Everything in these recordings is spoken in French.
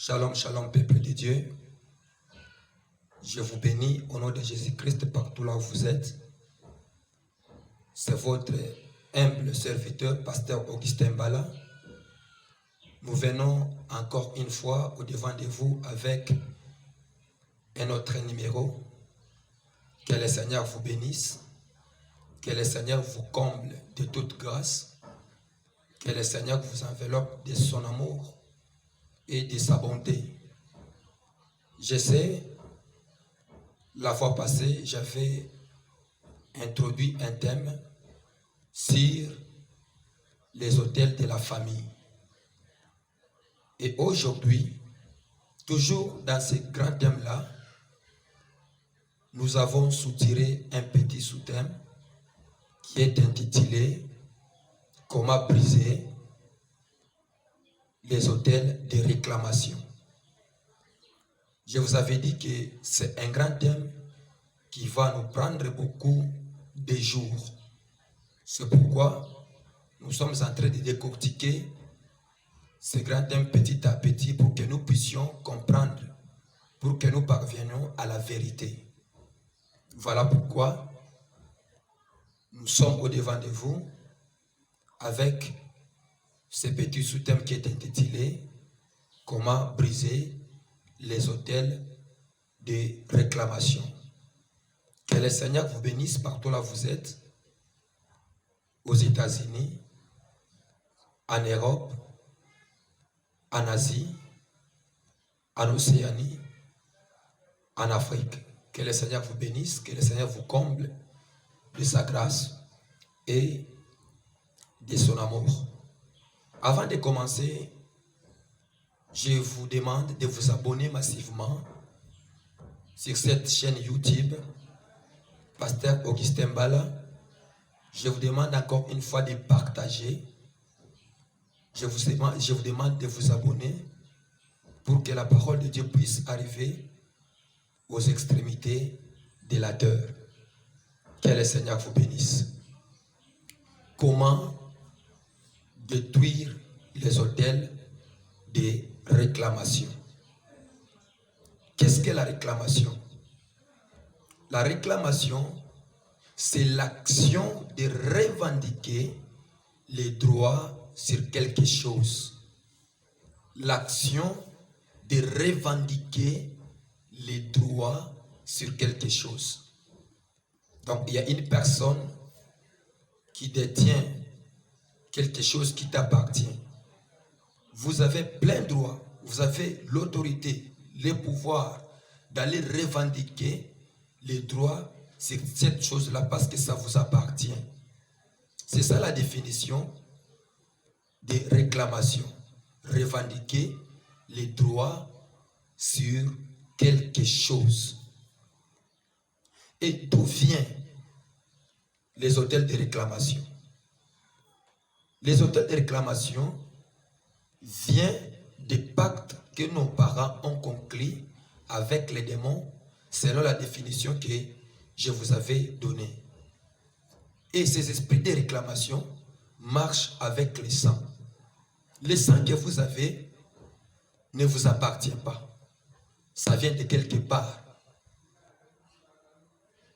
Shalom, shalom, peuple de Dieu. Je vous bénis au nom de Jésus-Christ partout là où vous êtes. C'est votre humble serviteur, pasteur Augustin Mbala. Nous venons encore une fois au devant de vous avec un autre numéro. Que le Seigneur vous bénisse. Que le Seigneur vous comble de toute grâce. Que le Seigneur vous enveloppe de son amour et de sa bonté. Je sais, la fois passée, j'avais introduit un thème sur les autels de la famille. Et aujourd'hui, toujours dans ce grand thème-là, nous avons soutiré un petit sous-thème qui est intitulé « Comment briser les autels de réclamation ». Je vous avais dit que c'est un grand thème qui va nous prendre beaucoup de jours. C'est pourquoi nous sommes en train de décortiquer ce grand thème petit à petit pour que nous puissions comprendre, pour que nous parvenions à la vérité. Voilà pourquoi nous sommes au devant de vous avec ce petit sous-thème qui est intitulé « Comment briser les autels de réclamation ». Que le Seigneur vous bénisse partout là où vous êtes, aux États-Unis, en Europe, en Asie, en Océanie, en Afrique. Que le Seigneur vous bénisse, que le Seigneur vous comble de sa grâce et de son amour. Avant de commencer, je vous demande de vous abonner massivement sur cette chaîne YouTube, Pasteur Augustin Mbala. Je vous demande encore une fois de partager. Je vous demande de vous abonner pour que la parole de Dieu puisse arriver aux extrémités de la terre. Que le Seigneur vous bénisse. Comment détruire les autels de réclamation? Qu'est-ce que la réclamation? La réclamation, c'est l'action de revendiquer les droits sur quelque chose. L'action de revendiquer les droits sur quelque chose. Donc, il y a une personne qui détient quelque chose qui t'appartient. Vous avez plein droit, vous avez l'autorité, le pouvoir d'aller revendiquer les droits sur cette chose-là parce que ça vous appartient. C'est ça la définition de réclamation. Revendiquer les droits sur quelque chose. Et d'où viennent les autels de réclamation? Les autels de réclamation viennent des pactes que nos parents ont conclus avec les démons selon la définition que je vous avais donnée. Et ces esprits de réclamation marchent avec le sang. Le sang que vous avez ne vous appartient pas. Ça vient de quelque part.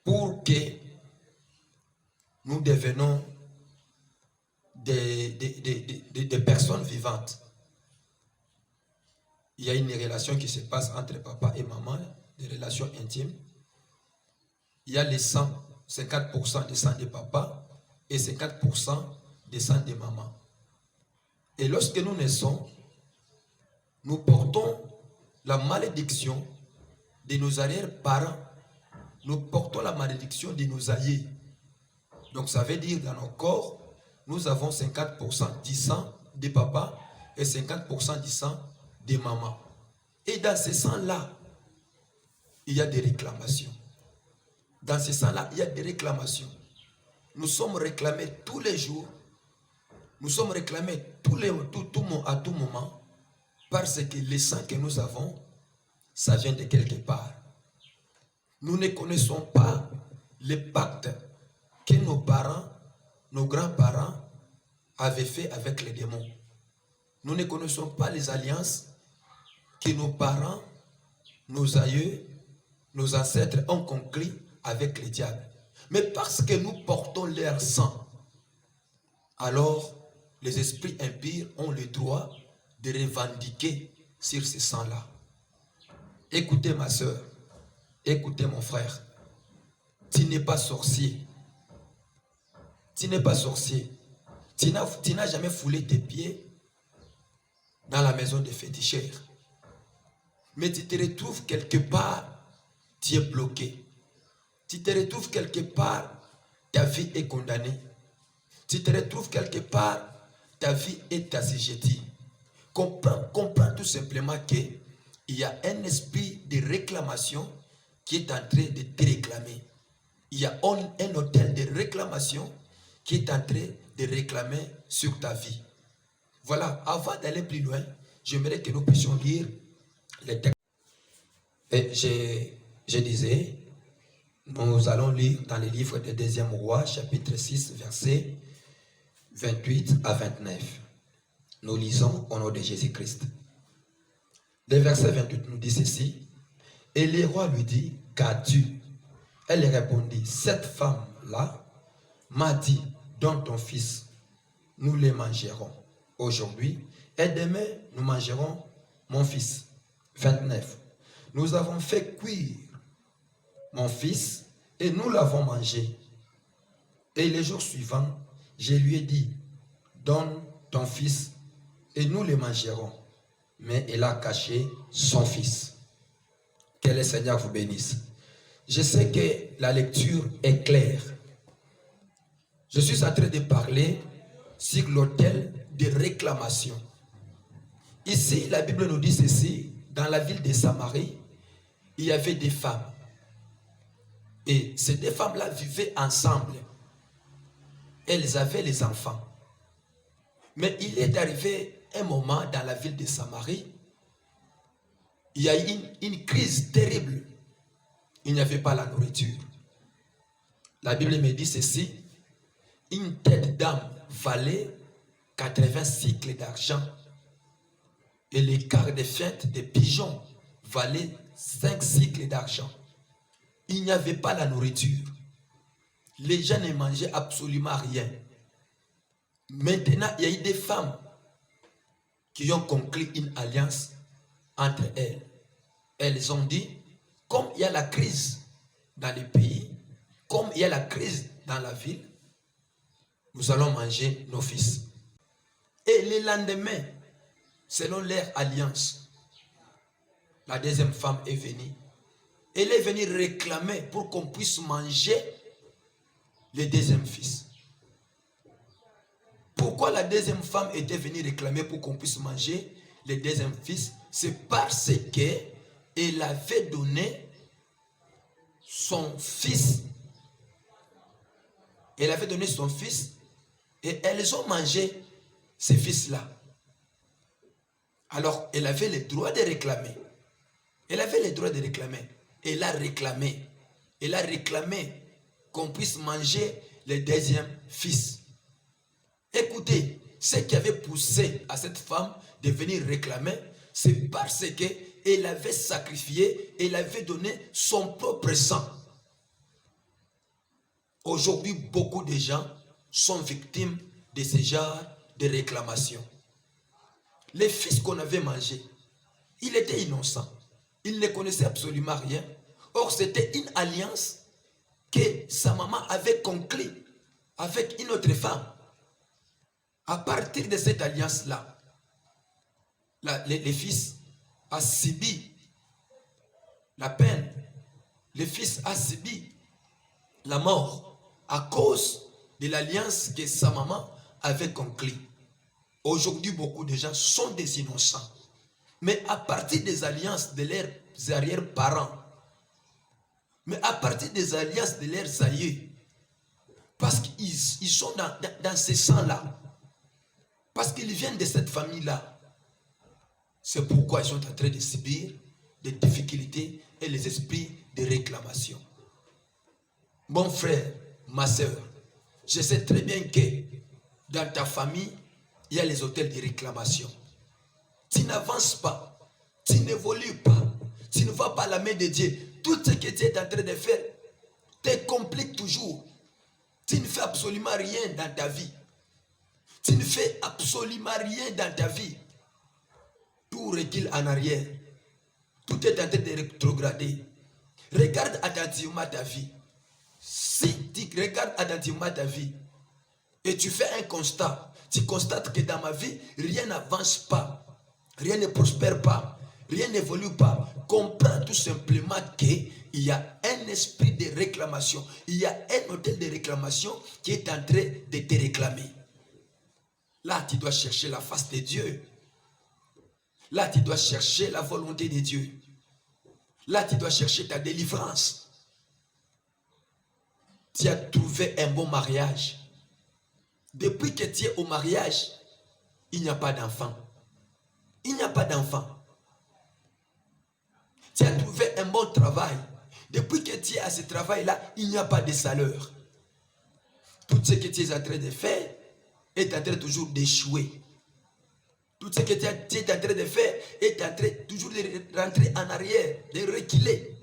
Pour que nous devenions des personnes vivantes, il y a une relation qui se passe entre papa et maman, des relations intimes. Il y a le sang, 50% de sang de papa et 50% de sang de maman. Et lorsque nous naissons, nous portons la malédiction de nos arrière-parents. Nous portons la malédiction de nos aïeux. Donc ça veut dire dans nos corps, nous avons 50% du sang de papa et 50% du sang de maman. Et dans ce sang-là, il y a des réclamations. Dans ce sang-là, il y a des réclamations. Nous sommes réclamés tous les jours. Nous sommes réclamés à tout moment parce que le sang que nous avons, ça vient de quelque part. Nous ne connaissons pas les pactes que nos parents, nos grands-parents avaient fait avec les démons. Nous ne connaissons pas les alliances que nos parents, nos aïeux, nos ancêtres ont conclu avec le diable. Mais parce que nous portons leur sang, alors les esprits impurs ont le droit de revendiquer sur ce sang-là. Écoutez ma soeur, écoutez mon frère, tu n'es pas sorcier. Tu n'es pas sorcier. Tu n'as jamais foulé tes pieds dans la maison des féticheurs. Mais tu te retrouves quelque part, tu es bloqué. Tu te retrouves quelque part, ta vie est condamnée. Tu te retrouves quelque part, ta vie est assujettie. Comprends tout simplement qu'il y a un esprit de réclamation qui est en train de te réclamer. Il y a un hôtel de réclamation qui est en train de réclamer sur ta vie. Voilà, avant d'aller plus loin, j'aimerais que nous puissions lire les textes. Et je disais, nous allons lire dans le livre de 2e Roi, chapitre 6, versets 28 à 29. Nous lisons au nom de Jésus-Christ. Le verset 28 nous dit ceci. Et le roi lui dit, qu'as-tu? Elle répondit, cette femme-là m'a dit, donne ton fils, nous les mangerons aujourd'hui, et demain nous mangerons mon fils. 29. Nous avons fait cuire mon fils et nous l'avons mangé. Et les jours suivants, je lui ai dit, donne ton fils et nous le mangerons. Mais elle a caché son fils. Que le Seigneur vous bénisse. Je sais que la lecture est claire. Je suis en train de parler sur l'autel de réclamation. Ici, la Bible nous dit ceci. Dans la ville de Samarie, il y avait des femmes. Et ces deux femmes-là vivaient ensemble. Elles avaient les enfants. Mais il est arrivé un moment dans la ville de Samarie, il y a eu une crise terrible. Il n'y avait pas la nourriture. La Bible me dit ceci. Une tête d'âme valait 80 cycles d'argent. Et les quarts de fête des pigeons valaient 5 cycles d'argent. Il n'y avait pas la nourriture. Les gens ne mangeaient absolument rien. Maintenant, il y a eu des femmes qui ont conclu une alliance entre elles. Elles ont dit, comme il y a la crise dans les pays, comme il y a la crise dans la ville, nous allons manger nos fils. Et le lendemain, selon leur alliance, la deuxième femme est venue. Elle est venue réclamer pour qu'on puisse manger le deuxième fils. Pourquoi la deuxième femme était venue réclamer pour qu'on puisse manger le deuxième fils? C'est parce qu'elle avait donné son fils. Elle avait donné son fils et elles ont mangé ce fils-là. Alors, elle avait le droit de réclamer. Elle avait le droit de réclamer. Elle a réclamé. Elle a réclamé qu'on puisse manger le deuxième fils. Écoutez, ce qui avait poussé à cette femme de venir réclamer, c'est parce qu'elle avait sacrifié, elle avait donné son propre sang. Aujourd'hui, beaucoup de gens sont victimes de ce genre de réclamation. Le fils qu'on avait mangé, il était innocent. Il ne connaissait absolument rien. Or, c'était une alliance que sa maman avait conclue avec une autre femme. À partir de cette alliance-là, le fils a subi la peine. Le fils a subi la mort à cause de l'alliance que sa maman avait conclue. Aujourd'hui, beaucoup de gens sont des innocents. Mais à partir des alliances de leurs arrière-parents, mais à partir des alliances de leurs aïeux, parce qu'ils sont dans ce sang-là, parce qu'ils viennent de cette famille-là, c'est pourquoi ils sont en train de subir des difficultés et les esprits de réclamation. Mon frère, ma soeur, je sais très bien que dans ta famille, il y a les hôtels de réclamation. Tu n'avances pas, tu ne la main de Dieu, tout ce que tu es en train de faire te complique toujours. Tu ne fais absolument rien dans ta vie. Tu ne fais absolument rien dans ta vie. Tout recule en arrière. Tout est en train de rétrograder. Regarde attentivement ta vie. Si tu regardes attentivement ta vie et tu fais un constat, tu constates que dans ma vie, rien n'avance pas, rien ne prospère pas, rien n'évolue pas. Comprends tout simplement qu'il y a un esprit de réclamation, il y a un hôtel de réclamation qui est en train de te réclamer. Là, tu dois chercher la face de Dieu. Là, tu dois chercher la volonté de Dieu. Là, tu dois chercher ta délivrance. Tu as trouvé un bon mariage. Depuis que tu es au mariage, il n'y a pas d'enfant. Il n'y a pas d'enfant. Tu as trouvé un bon travail. Depuis que tu es à ce travail-là, il n'y a pas de salaire. Tout ce que tu es en train de faire est en train toujours d'échouer. Tout ce que tu es en train de faire est en train toujours de rentrer en arrière, de reculer.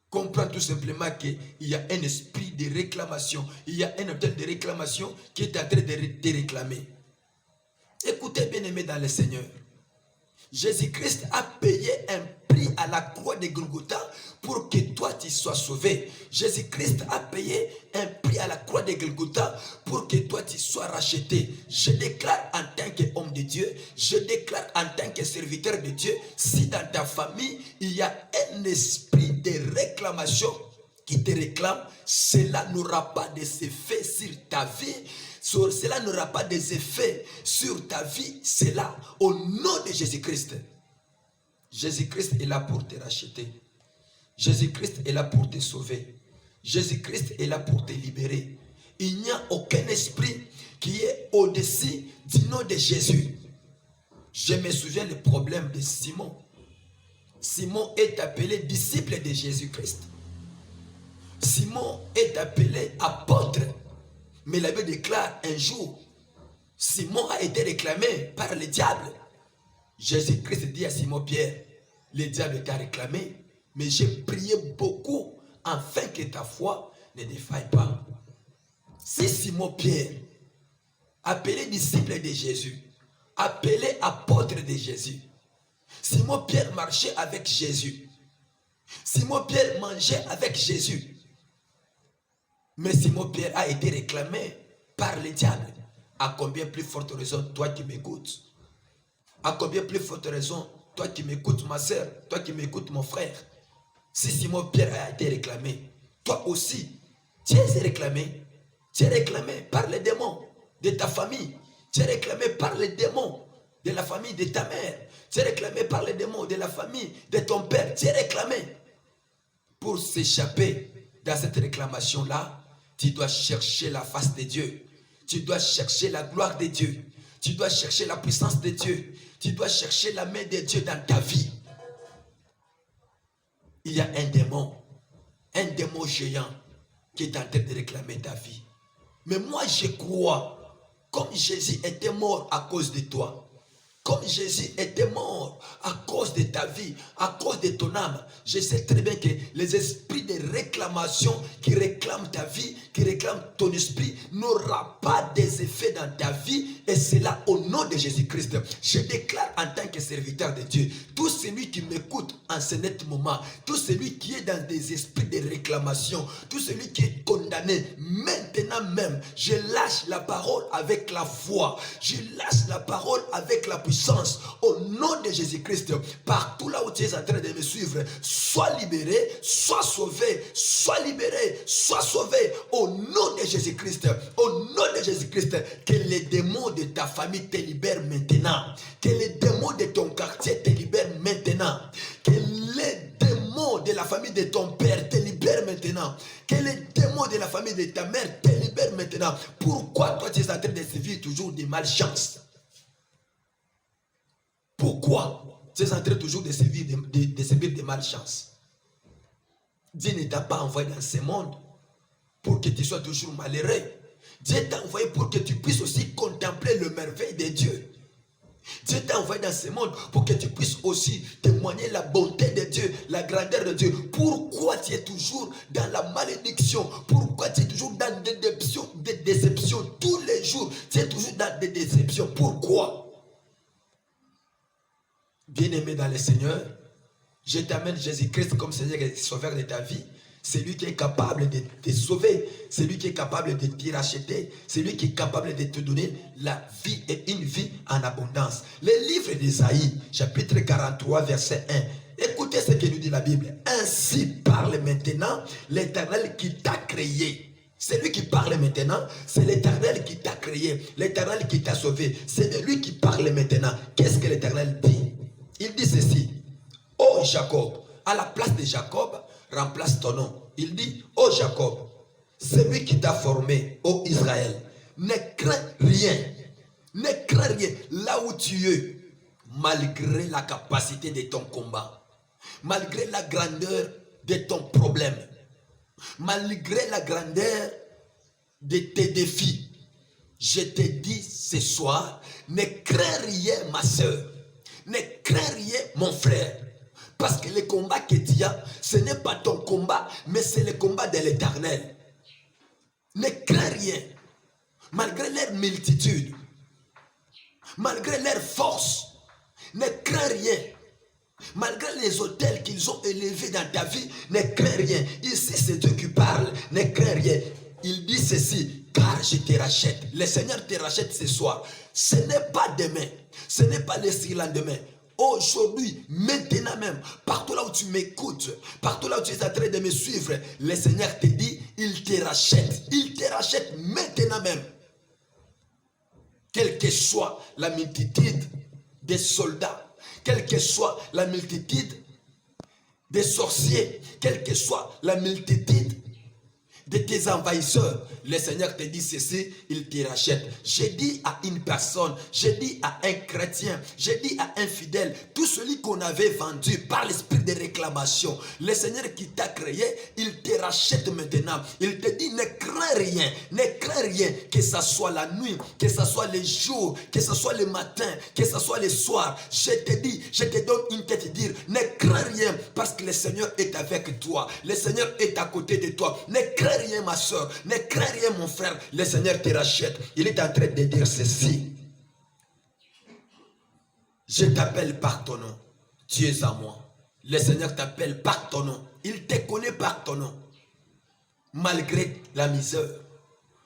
Comprends tout simplement qu'il y a un esprit de réclamation. Il y a un hôtel de réclamation qui est en train de te réclamer. Écoutez, bien-aimés dans le Seigneur. Jésus-Christ a payé un prix à la croix de Golgotha pour que toi tu sois sauvé. Jésus-Christ a payé un prix à la croix de Golgotha pour que toi tu sois racheté. Je déclare en tant qu'homme de Dieu, je déclare en tant que serviteur de Dieu, si dans ta famille il y a un esprit de réclamation qui te réclame, cela n'aura pas d'effet sur ta vie. Cela n'aura pas des effets sur ta vie. C'est là, au nom de Jésus-Christ. Jésus-Christ est là pour te racheter. Jésus-Christ est là pour te sauver. Jésus-Christ est là pour te libérer. Il n'y a aucun esprit qui est au-dessus du nom de Jésus. Je me souviens du problème de Simon. Simon est appelé disciple de Jésus-Christ. Simon est appelé apôtre. Mais la Bible déclare un jour, Simon a été réclamé par le diable. Jésus-Christ dit à Simon-Pierre, le diable t'a réclamé, mais j'ai prié beaucoup afin que ta foi ne défaille pas. Si Simon-Pierre, appelé disciple de Jésus, appelé apôtre de Jésus, Simon-Pierre marchait avec Jésus, Simon-Pierre mangeait avec Jésus, mais Simon-Pierre a été réclamé par le diable. À combien plus forte raison, toi qui m'écoutes? À combien plus forte raison, toi qui m'écoutes, ma soeur, toi qui m'écoutes, mon frère? Si Simon-Pierre a été réclamé, toi aussi, tu es réclamé. Tu es réclamé par les démons de ta famille. Tu es réclamé par les démons de la famille de ta mère. Tu es réclamé par les démons de la famille de ton père. Tu es réclamé. Pour s'échapper dans cette réclamation-là, tu dois chercher la face de Dieu. Tu dois chercher la gloire de Dieu. Tu dois chercher la puissance de Dieu. Tu dois chercher la main de Dieu dans ta vie. Il y a un démon géant qui est en train de réclamer ta vie. Mais moi je crois, comme Jésus était mort à cause de toi, comme Jésus était mort à cause de ta vie, à cause de ton âme, je sais très bien que les esprits de réclamation qui réclament ta vie, qui réclament ton esprit, n'aura pas des effets dans ta vie. Et c'est là au nom de Jésus-Christ. Je déclare en tant que serviteur de Dieu, tout celui qui m'écoute en ce net moment, tout celui qui est dans des esprits de réclamation, tout celui qui est condamné, maintenant même, je lâche la parole avec la foi. Je lâche la parole avec la puissance. Au nom de Jésus-Christ, partout là où tu es en train de me suivre, sois libéré, sois sauvé, sois libéré, sois sauvé. Au nom de Jésus-Christ, au nom de Jésus-Christ, que les démons de ta famille te libèrent maintenant. Que les démons de ton quartier te libèrent maintenant. Que les démons de la famille de ton père te libèrent maintenant. Que les démons de la famille de ta mère te libèrent maintenant. Pourquoi toi tu es en train de subir toujours des malchances? Pourquoi tu es en train toujours de subir des malchances? Dieu ne t'a pas envoyé dans ce monde pour que tu sois toujours malheureux. Dieu t'a envoyé pour que tu puisses aussi contempler le merveille de Dieu. Dieu t'a envoyé dans ce monde pour que tu puisses aussi témoigner la bonté de Dieu, la grandeur de Dieu. Pourquoi tu es toujours dans la malédiction? Pourquoi tu es toujours dans des déceptions tous les jours? Tu es toujours dans des déceptions. Pourquoi? Bien-aimé dans le Seigneur, je t'amène Jésus-Christ comme Seigneur et Sauveur de ta vie. C'est lui qui est capable de te sauver. C'est lui qui est capable de te racheter. C'est lui qui est capable de te donner la vie et une vie en abondance. Le livre d'Ésaïe, chapitre 43, verset 1. Écoutez ce que nous dit la Bible. Ainsi parle maintenant l'Éternel qui t'a créé. C'est lui qui parle maintenant. C'est l'Éternel qui t'a créé. L'Éternel qui t'a sauvé. C'est de lui qui parle maintenant. Qu'est-ce que l'Éternel dit? Il dit ceci. Oh Jacob, à la place de Jacob, remplace ton nom. Il dit, oh Jacob, c'est lui qui t'a formé, oh Israël. Ne crains rien. Ne crains rien. Là où tu es, malgré la capacité de ton combat, malgré la grandeur de ton problème, malgré la grandeur de tes défis, je te dis ce soir, ne crains rien ma soeur. Ne crains rien mon frère. Parce que le combat que tu as, ce n'est pas ton combat, mais c'est le combat de l'Éternel. Ne crains rien. Malgré leur multitude, malgré leur force, ne crains rien. Malgré les autels qu'ils ont élevés dans ta vie, ne crains rien. Ici, c'est Dieu qui parle. Ne crains rien. Il dit ceci, car je te rachète. Le Seigneur te rachète ce soir. Ce n'est pas demain. Ce n'est pas le surlendemain. Aujourd'hui, maintenant même, partout là où tu m'écoutes, partout là où tu es en train de me suivre, le Seigneur te dit, il te rachète. Il te rachète maintenant même. Quelle que soit la multitude des soldats, quelle que soit la multitude des sorciers, quelle que soit la multitude de tes envahisseurs, le Seigneur te dit ceci, il te rachète. J'ai dit à une personne, j'ai dit à un chrétien, j'ai dit à un fidèle, tout celui qu'on avait vendu par l'esprit de réclamation, le Seigneur qui t'a créé, il te rachète maintenant. Il te dit, ne crains rien, ne crains rien, que ce soit la nuit, que ce soit les jours, que ce soit le matin, que ce soit le soir. Je te dis, je te donne une tête à dire, ne crains rien, parce que le Seigneur est avec toi. Le Seigneur est à côté de toi. Ne crains rien ma soeur, ne crains rien mon frère, le Seigneur te rachète. Il est en train de dire ceci. Je t'appelle par ton nom, tu es à moi. Le Seigneur t'appelle par ton nom, il te connaît par ton nom. Malgré la misère,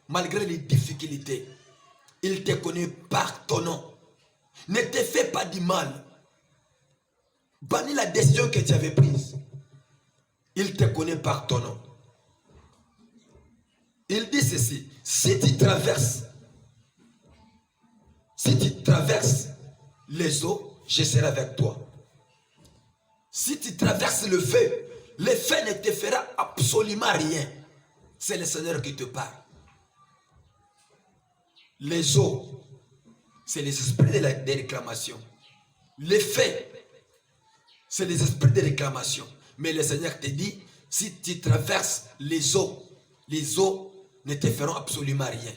malgré les difficultés, il te connaît par ton nom. Ne te fais pas du mal. Bannis la décision que tu avais prise. Il te connaît par ton nom. Il dit ceci, si tu traverses les eaux, je serai avec toi. Si tu traverses le feu ne te fera absolument rien. C'est le Seigneur qui te parle. Les eaux, c'est les esprits de réclamation. Les faits, c'est les esprits de réclamation. Mais le Seigneur te dit, si tu traverses les eaux ne te feront absolument rien.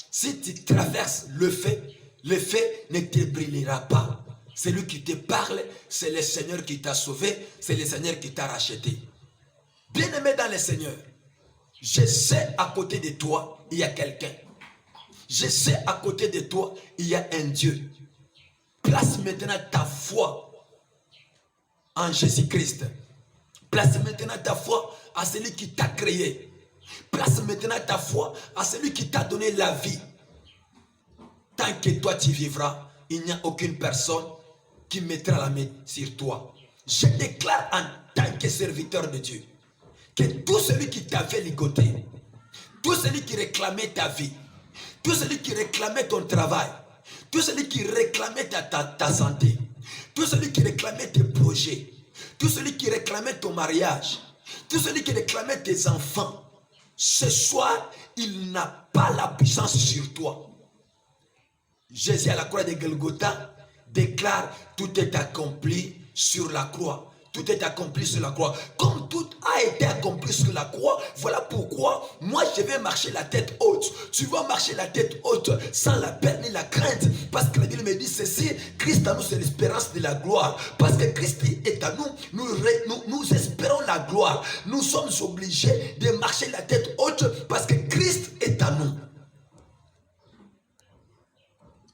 Si tu traverses le feu ne te brûlera pas. C'est lui qui te parle, c'est le Seigneur qui t'a sauvé, c'est le Seigneur qui t'a racheté. Bien-aimé dans le Seigneur, je sais à côté de toi, il y a quelqu'un. Je sais à côté de toi, il y a un Dieu. Place maintenant ta foi en Jésus-Christ. Place maintenant ta foi à celui qui t'a créé. Place maintenant ta foi à celui qui t'a donné la vie. Tant que toi tu vivras, il n'y a aucune personne qui mettra la main sur toi. Je déclare en tant que serviteur de Dieu que tout celui qui t'avait ligoté, tout celui qui réclamait ta vie, tout celui qui réclamait ton travail, tout celui qui réclamait ta santé, tout celui qui réclamait tes projets, tout celui qui réclamait ton mariage, tout celui qui réclamait tes enfants, ce soir, il n'a pas la puissance sur toi. Jésus à la croix de Golgotha déclare, tout est accompli sur la croix. Tout est accompli sur la croix. Comme tout a a été accompli sur la croix. Voilà pourquoi moi je vais marcher la tête haute. Tu vas marcher la tête haute sans la peur ni la crainte. Parce que la Bible me dit ceci, Christ à nous c'est l'espérance de la gloire. Parce que Christ est à nous, nous espérons la gloire. Nous sommes obligés de marcher la tête haute parce que Christ est à nous.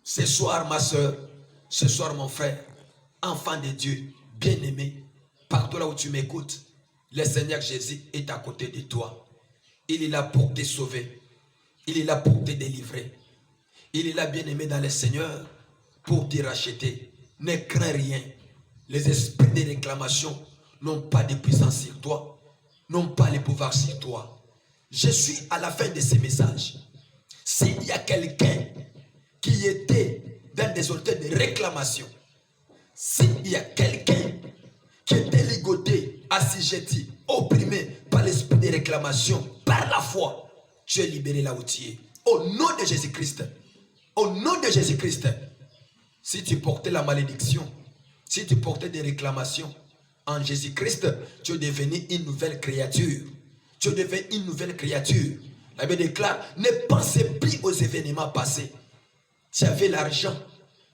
Ce soir ma soeur, ce soir mon frère, enfant de Dieu, bien-aimé, partout là où tu m'écoutes, le Seigneur Jésus est à côté de toi. Il est là pour te sauver. Il est là pour te délivrer. Il est là, bien-aimé, dans le Seigneur pour te racheter. Ne crains rien. Les esprits de réclamation n'ont pas de puissance sur toi, n'ont pas le pouvoir sur toi. Je suis à la fin de ce message. S'il y a quelqu'un qui était dans des hôtels de réclamation, s'il y a quelqu'un qui était ligoté, assujetti, opprimé par l'esprit de réclamation, par la foi, tu es libéré là où tu es. Au nom de Jésus-Christ. Au nom de Jésus-Christ. Si tu portais la malédiction, si tu portais des réclamations, en Jésus-Christ, tu es devenu une nouvelle créature. Tu es devenu une nouvelle créature. La Bible déclare, ne pensez plus aux événements passés. Tu avais l'argent,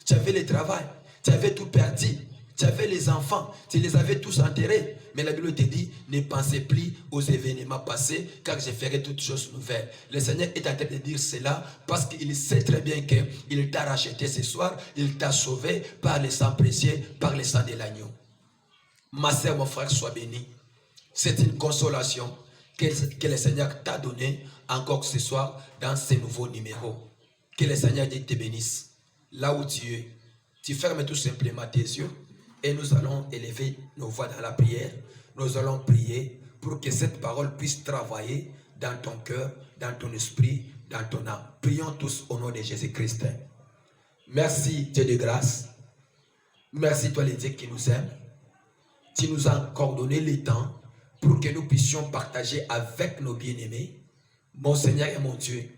tu avais le travail, tu avais tout perdu, tu avais les enfants, tu les avais tous enterrés. Mais la Bible te dit, ne pensez plus aux événements passés, car je ferai toutes choses nouvelles. Le Seigneur est en train de dire cela parce qu'il sait très bien qu'il t'a racheté ce soir, il t'a sauvé par le sang précieux, par le sang de l'agneau. Ma sœur, mon frère, sois béni. C'est une consolation que le Seigneur t'a donnée encore ce soir dans ce nouveau numéro. Que le Seigneur te bénisse. Là où tu es, tu fermes tout simplement tes yeux et nous allons élever nos voix dans la prière. Nous allons prier pour que cette parole puisse travailler dans ton cœur, dans ton esprit, dans ton âme. Prions tous au nom de Jésus-Christ. Merci Dieu de grâce. Merci toi le Dieu qui nous aime. Tu nous as encore donné le temps pour que nous puissions partager avec nos bien-aimés. Mon Seigneur et mon Dieu,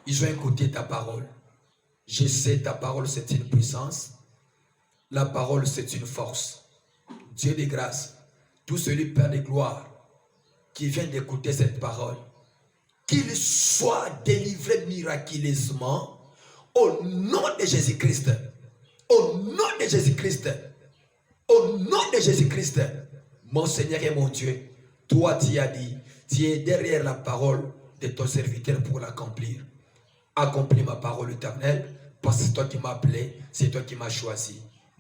ils ont écouté ta parole. Je sais, ta parole, c'est une puissance. La parole, c'est une force. Dieu de grâce, tout celui, Père de gloire, qui vient d'écouter cette parole, qu'il soit délivré miraculeusement au nom de Jésus-Christ. Au nom de Jésus-Christ. Au nom de Jésus-Christ. Mon Seigneur et mon Dieu, toi, tu as dit, tu es derrière la parole de ton serviteur pour l'accomplir. Accomplis ma parole éternelle, parce que c'est toi qui m'as appelé, c'est toi qui m'as choisi.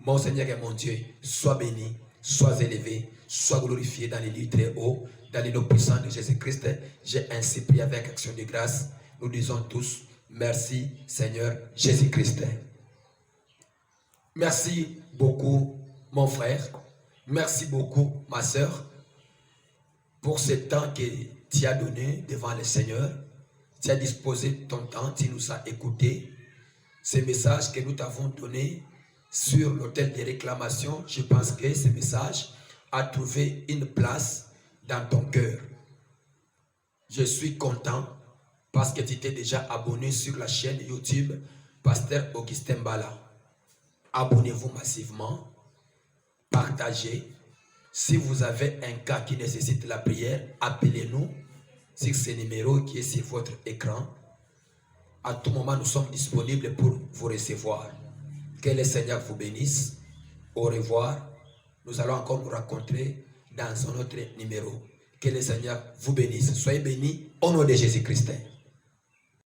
Mon Seigneur et mon Dieu, sois béni, sois élevé, sois glorifié dans les lieux très hauts, dans les noms puissants de Jésus-Christ. J'ai ainsi prié avec action de grâce. Nous disons tous, merci Seigneur Jésus-Christ. Merci beaucoup mon frère, merci beaucoup ma soeur, pour ce temps que tu as donné devant le Seigneur. Tu as disposé ton temps, tu nous as écouté. Ces messages que nous t'avons donnés sur l'autel des réclamations, je pense que ce message a trouvé une place dans ton cœur. Je suis content parce que tu t'es déjà abonné sur la chaîne YouTube Pasteur Augustin Mbala. Abonnez-vous massivement, partagez. Si vous avez un cas qui nécessite la prière, appelez-nous sur ce numéro qui est sur votre écran. À tout moment, nous sommes disponibles pour vous recevoir. Que le Seigneur vous bénisse. Au revoir. Nous allons encore nous rencontrer dans un autre numéro. Que le Seigneur vous bénisse. Soyez bénis au nom de Jésus-Christ.